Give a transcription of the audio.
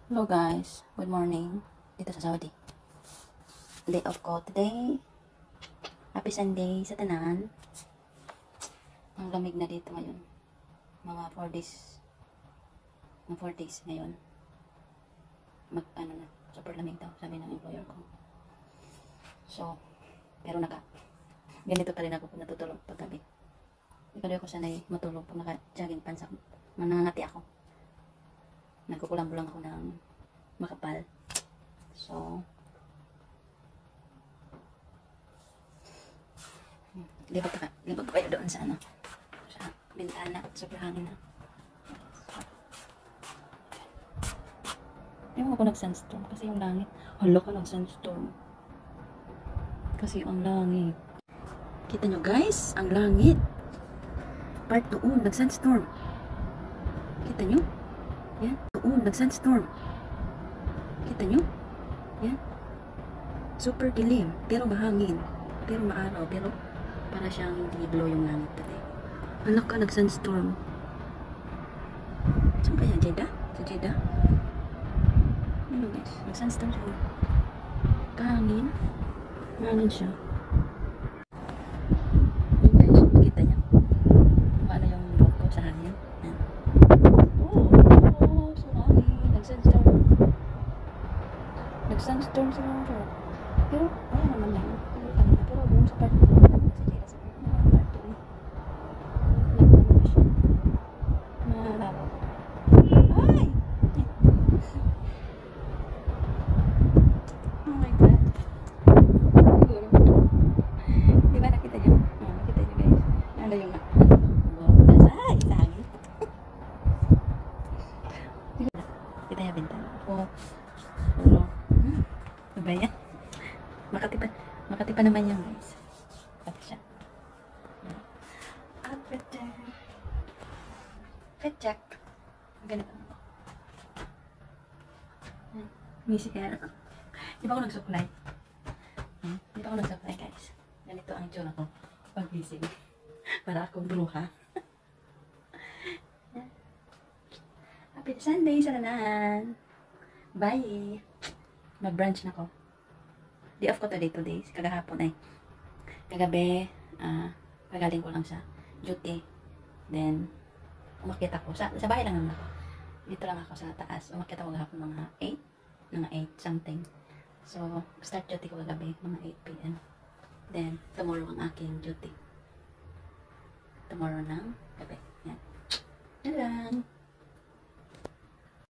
Hello guys, good morning dito sa Saudi. Day off ko today. Happy Sunday sa tanan. Ang lamig na dito ngayon. Mga 4 days. Mga 4 days ngayon. Super lamig daw, sabi ng employer ko. So, pero ganito pa rin ako pag natutulog pag gabi. Ikaw ko sanay matulog pag naka-jogging pants ako. Manangati ako. Nagkukulang-bulang ako ng makapal. So, libag ko kayo doon sa sa bintana. Super hangin na. Ewan ako nag-sunstorm kasi yung langit. Hala ka nag-sunstorm. Kasi ang langit. Kita nyo guys, ang langit. Part doon, nag-sunstorm. Kita nyo? Yan, doon, nag-sunstorm. Kita nyo? Yan. Super dilim, pero mahangin. Pero maaraw, pero para siyang hindi blow yung langit pati. Anak ka, nag-sunstorm. Saan kaya? Jeddah? Sa Jeddah? Ano guys? Nag-sunstorm siya. Kahangin. Mahangin siya. Yun guys, makita niya. Kung ano yung buhok ko sa hangin. Yan. So hangin. Nag-sunstorm. Nag-sunstorm sa mga buhok. Pero, ano naman lang. Pero doon sa part sa Jeddah sa part doon. Nagano pa siya. Mahalaw. Ay! Oh my God. Di ba nakita niyo? Nakita niyo guys. Ano yung ay, sa hangin. Kita niya bintana. Ulo. Ano ba yan? Makati pa naman yan guys. Makati siya. Outfit check. Fit check. Ganito. Music kaya. Di ba ako nag-supply? Di ba ako nag-supply guys? Ganito ang itsura ko pag gising. Para akong bruha. Happy Sunday sa lahat. Bye! Mag-brunch na ko. Day off ko today, 2 days. Kagahapon ay. Kagabi, kagaling ko lang sa duty. Then, umakyat ako. Sa bahay lang naman ako. Dito lang ako sa taas. Umakyat ako kagahapon mga 8. Mga 8 something. So, start duty ko kagabi, mga 8 p.m. Then, tomorrow ang aking duty. Tomorrow ng gabi. Yan. Yan lang.